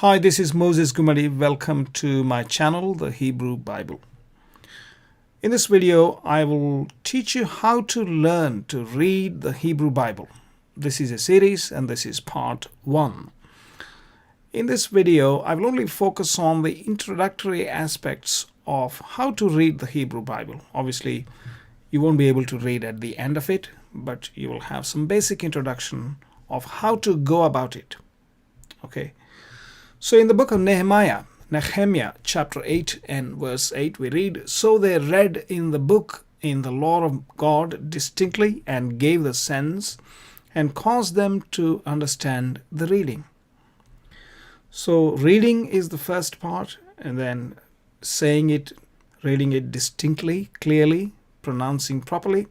Hi, this is Moses Gumadi. Welcome to my channel, The Hebrew Bible. In this video, I will teach you how to learn to read the Hebrew Bible. This is a series and this is part 1. In this video, I will only focus on the introductory aspects of how to read the Hebrew Bible. Obviously, you won't be able to read at the end of it, but you will have some basic introduction of how to go about it. Okay. So in the book of Nehemiah chapter 8 and verse 8, we read, "So they read in the book in the law of God distinctly and gave the sense and caused them to understand the reading." So reading is the first part, and then saying it, reading it distinctly, clearly, pronouncing properly,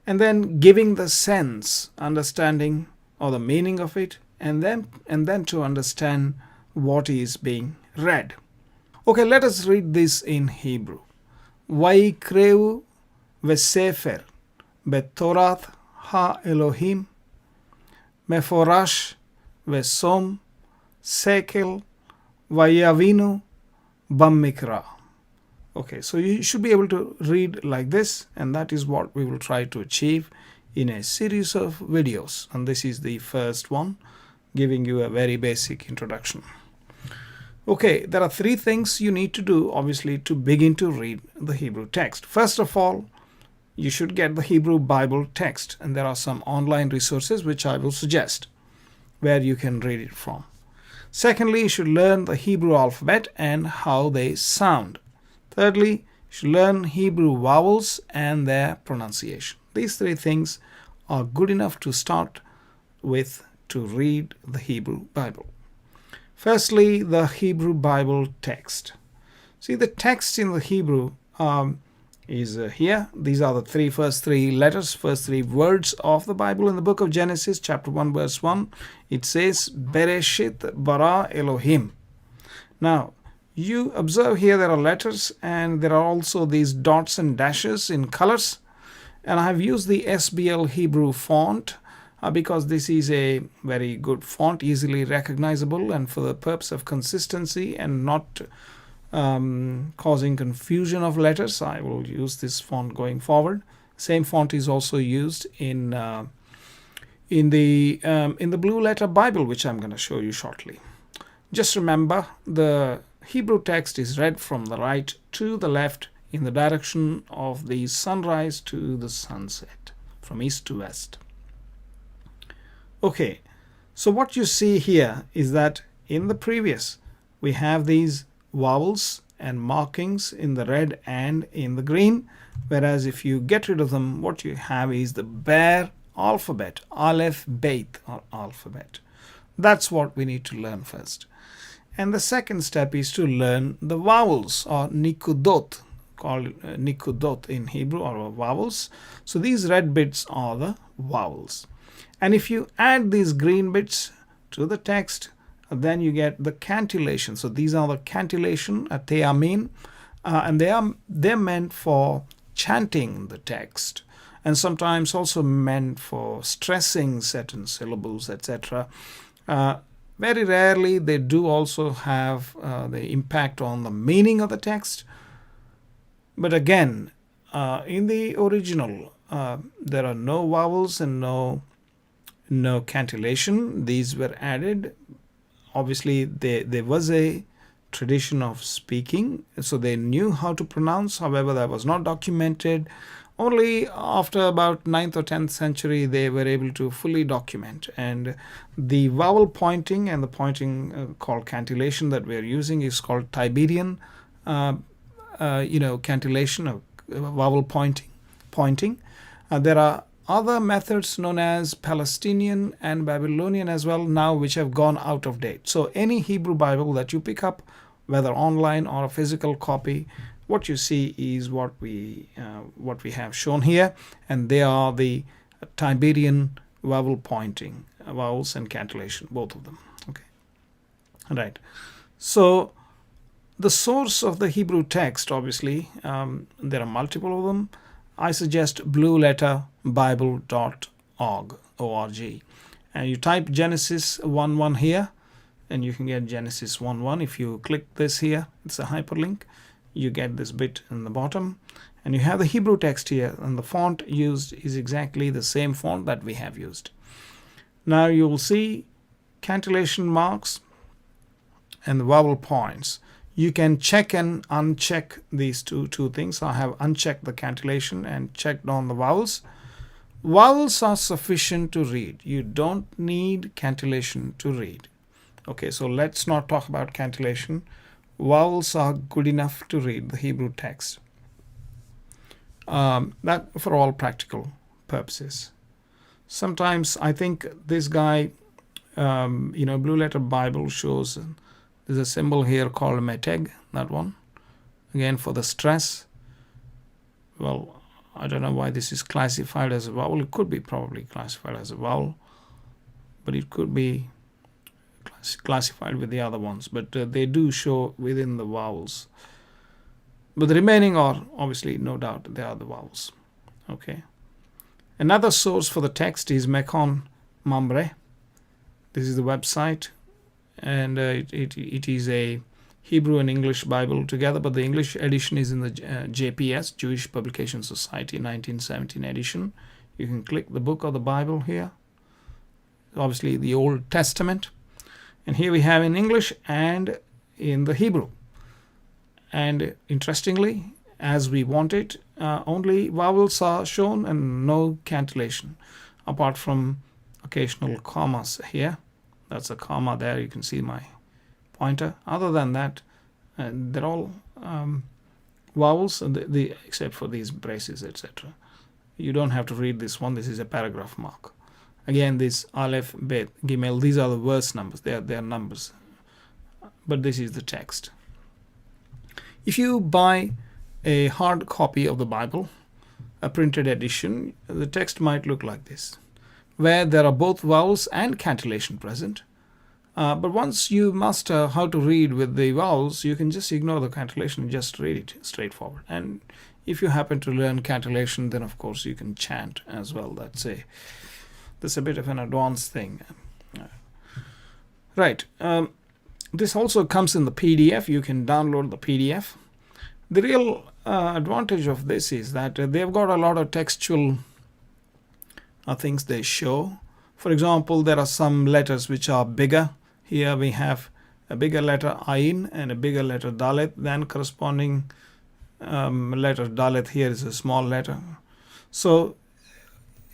and then giving the sense, understanding or the meaning of it, and then to understand what is being read. Okay, let us read this in Hebrew. Vaikreu vesefer betorath ha Elohim meforash vesom sekel vayavinu bamikra. Okay, so you should be able to read like this, and that is what we will try to achieve in a series of videos. And this is the first one, giving you a very basic introduction. Okay, there are 3 things you need to do, obviously, to begin to read the Hebrew text. First of all, you should get the Hebrew Bible text, and there are some online resources which I will suggest where you can read it from. Secondly, you should learn the Hebrew alphabet and how they sound. Thirdly, you should learn Hebrew vowels and their pronunciation. These 3 things are good enough to start with to read the Hebrew Bible. Firstly, the Hebrew Bible text. See, the text in the Hebrew is here. These are the first three letters, first 3 words of the Bible. In the book of Genesis, chapter 1, verse 1, it says, Bereshit bara Elohim. Now, you observe here there are letters and there are also these dots and dashes in colors. And I have used the SBL Hebrew font because this is a very good font, easily recognizable, and for the purpose of consistency and not causing confusion of letters, I will use this font going forward. Same font is also used in the Blue Letter Bible, which I'm going to show you shortly. Just remember, the Hebrew text is read from the right to the left in the direction of the sunrise to the sunset, from east to west. Okay, so what you see here is that in the previous, we have these vowels and markings in the red and in the green, whereas if you get rid of them, what you have is the bare alphabet, Aleph, Beit, or alphabet. That's what we need to learn first. And the second step is to learn the vowels, or nikudot, called nikudot in Hebrew, or vowels. So these red bits are the vowels. And if you add these green bits to the text, then you get the cantillation. So these are the cantillation, teamin, and they're meant for chanting the text, and sometimes also meant for stressing certain syllables, etc. Very rarely they do also have the impact on the meaning of the text. But again, in the original, there are no vowels and no cantillation. These were added. Obviously, there was a tradition of speaking, so they knew how to pronounce. However, that was not documented. Only after about 9th or 10th century, they were able to fully document. And the vowel pointing and the pointing called cantillation that we are using is called Tiberian, cantillation, or vowel pointing. There are other methods known as Palestinian and Babylonian as well now, which have gone out of date. So any Hebrew Bible that you pick up, whether online or a physical copy, what you see is what we have shown here, and they are the Tiberian vowel pointing, vowels and cantillation, both of them. Okay, all right. So the source of the Hebrew text, obviously, there are multiple of them. I suggest blueletterbible.org, and you type Genesis 1:1 here, and you can get Genesis 1:1. If you click this here, it's a hyperlink. You get this bit in the bottom, and you have the Hebrew text here, and the font used is exactly the same font that we have used. Now you will see cantillation marks and the vowel points. You can check and uncheck these two things. I have unchecked the cantillation and checked on the vowels. Vowels are sufficient to read. You don't need cantillation to read. Okay, so let's not talk about cantillation. Vowels are good enough to read the Hebrew text. That for all practical purposes. Sometimes I think this guy, Blue Letter Bible shows there's a symbol here called meteg, that one. Again, for the stress. Well, I don't know why this is classified as a vowel. It could be probably classified as a vowel, but it could be classified with the other ones. But they do show within the vowels. But the remaining are obviously, no doubt, they are the vowels. Okay. Another source for the text is Mekon Mamre. This is the website, and it is a Hebrew and English Bible together, but the English edition is in the JPS, Jewish Publication Society, 1917 edition. You can click the book of the Bible here. Obviously the Old Testament. And here we have in English and in the Hebrew. And interestingly, as we want it, only vowels are shown and no cantillation, apart from occasional commas here. That's a comma there. You can see my pointer. Other than that, they're all vowels, except for these braces, etc. You don't have to read this one. This is a paragraph mark. Again, this Aleph, Bet, Gimel, these are the verse numbers. They are numbers. But this is the text. If you buy a hard copy of the Bible, a printed edition, the text might look like this, where there are both vowels and cantillation present. But once you master how to read with the vowels, you can just ignore the cantillation and just read it straightforward. And if you happen to learn cantillation, then of course you can chant as well. That's a bit of an advanced thing. Right. This also comes in the PDF. You can download the PDF. The real advantage of this is that they've got a lot of textual things they show. For example, there are some letters which are bigger. Here we have a bigger letter Ayin and a bigger letter Dalet. Then corresponding letter Dalet here is a small letter. So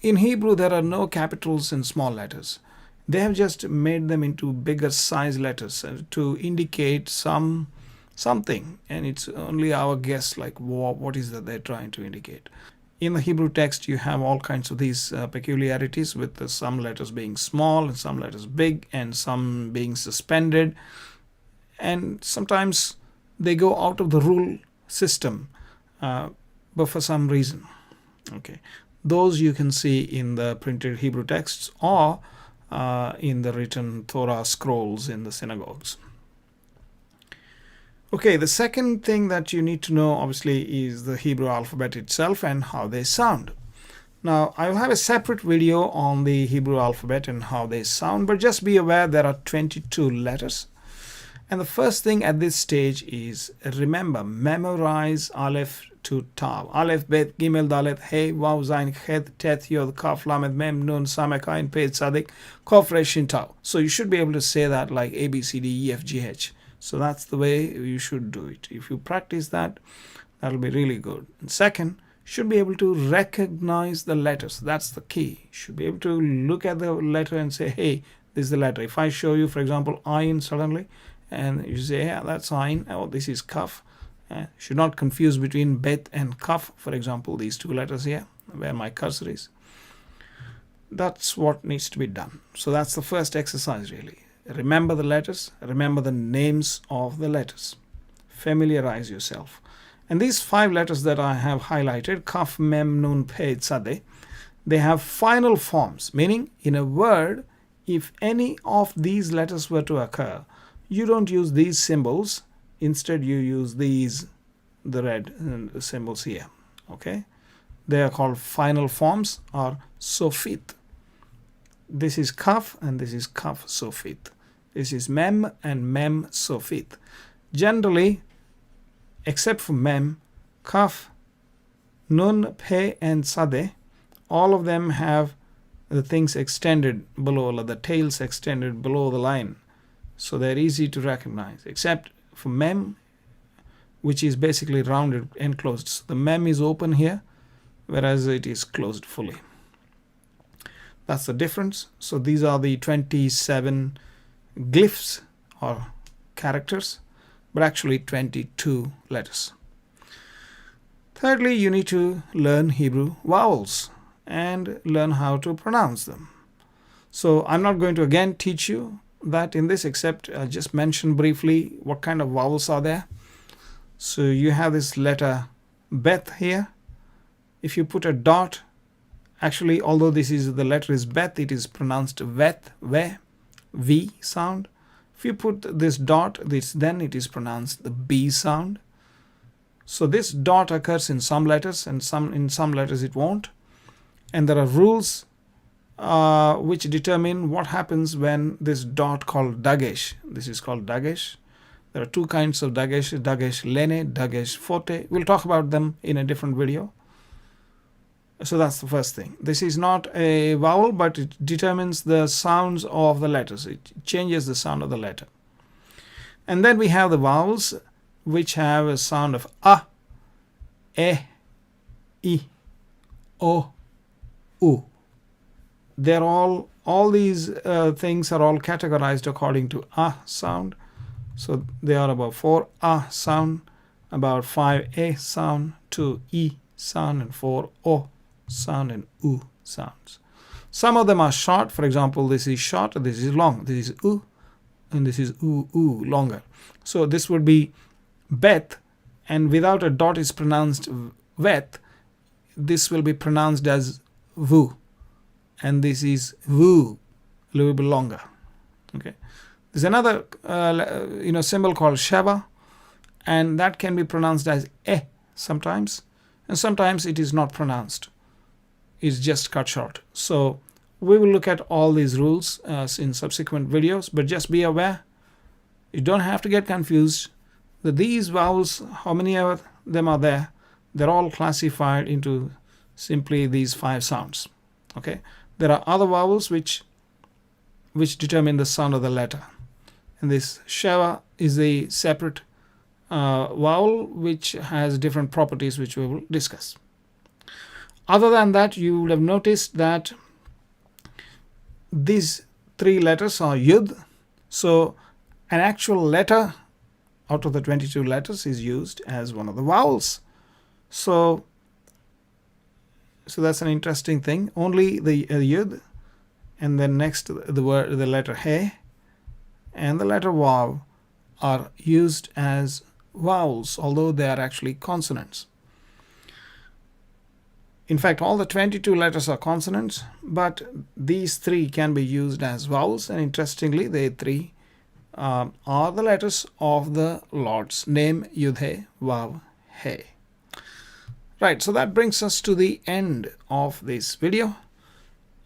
in Hebrew, there are no capitals in small letters. They have just made them into bigger size letters to indicate something, and it's only our guess, like what is that they're trying to indicate. In the Hebrew text, you have all kinds of these peculiarities, with some letters being small and some letters big and some being suspended. And sometimes they go out of the rule system, but for some reason. Okay, those you can see in the printed Hebrew texts or in the written Torah scrolls in the synagogues. Okay, the second thing that you need to know, obviously, is the Hebrew alphabet itself and how they sound. Now, I will have a separate video on the Hebrew alphabet and how they sound, but just be aware there are 22 letters. And the first thing at this stage is memorize Aleph to Tav. Aleph, Bet, Gimel, Dalet, Hey, Waw, Zain, Chet, Tet, Yod, Kaf, Lamed, Mem, Nun, Samek, Ayin, Pei, Tzadik, Kof, Resh, Shin, Tav. So you should be able to say that like A, B, C, D, E, F, G, H. So that's the way you should do it. If you practice that, that'll be really good. And second, you should be able to recognize the letters. That's the key. You should be able to look at the letter and say, hey, this is the letter. If I show you, for example, Ayin suddenly, and you say, yeah, that's Ayin, oh, this is Kaf. Should not confuse between Bet and Kaf, for example, these two letters here, where my cursor is. That's what needs to be done. So that's the first exercise, really. Remember the letters, remember the names of the letters. Familiarize yourself. And these 5 letters that I have highlighted, Kaf, Mem, Nun, Pei, Tzadeh, they have final forms, meaning in a word, if any of these letters were to occur, you don't use these symbols. Instead, you use these, the red symbols here. Okay? They are called final forms or sofit. This is Kaf and this is Kaf sofit. This is Mem and Mem Sofit. Generally, except for Mem, Kaf, Nun, Pe, and Sade, all of them have the things extended below, or the tails extended below the line. So they're easy to recognize, except for Mem, which is basically rounded and closed. So the Mem is open here, whereas it is closed fully. That's the difference. So these are the 27 glyphs or characters, but actually 22 letters. Thirdly, you need to learn Hebrew vowels and learn how to pronounce them. So I'm not going to again teach you that in this, except just mention briefly what kind of vowels are there. So you have this letter Bet here. If you put a dot, actually, although this is the letter is Bet, it is pronounced Vet, Ve, V sound. If you put this dot, then it is pronounced the B sound. So this dot occurs in some letters, and in some letters it won't. And there are rules which determine what happens when this dot called dagesh. This is called dagesh. There are two kinds of dagesh: dagesh lene, dagesh forte. We'll talk about them in a different video. So that's the first thing. This is not a vowel, but it determines the sounds of the letters. It changes the sound of the letter. And then we have the vowels which have a sound of a, e, I, o, u. They're all these things are all categorized according to a sound. So they are about 4 a sound, about 5 a sound, 2 I sound, and 4 o sound and u sounds. Some of them are short. For example, this is short, this is long. This is u, and this is u, longer. So this would be Bet, and without a dot is pronounced Vet. This will be pronounced as Vu, and this is Vu, a little bit longer. Okay. There's another symbol called Sheva, and that can be pronounced as E sometimes, and sometimes it is not pronounced. It's just cut short. So we will look at all these rules in subsequent videos, but just be aware, you don't have to get confused that these vowels, how many of them are there, they're all classified into simply these 5 sounds. Okay. There are other vowels which determine the sound of the letter. And this Sheva is a separate vowel which has different properties which we will discuss. Other than that, you would have noticed that these 3 letters are Yud. So an actual letter out of the 22 letters is used as one of the vowels. So that's an interesting thing. Only the Yud, and then next the letter He and the letter Vav are used as vowels, although they are actually consonants. In fact, all the 22 letters are consonants, but these 3 can be used as vowels, and interestingly, they 3 are the letters of the Lord's name, Yud He, Vav, He. Right, so that brings us to the end of this video,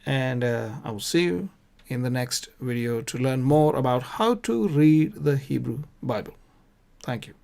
and I will see you in the next video to learn more about how to read the Hebrew Bible. Thank you.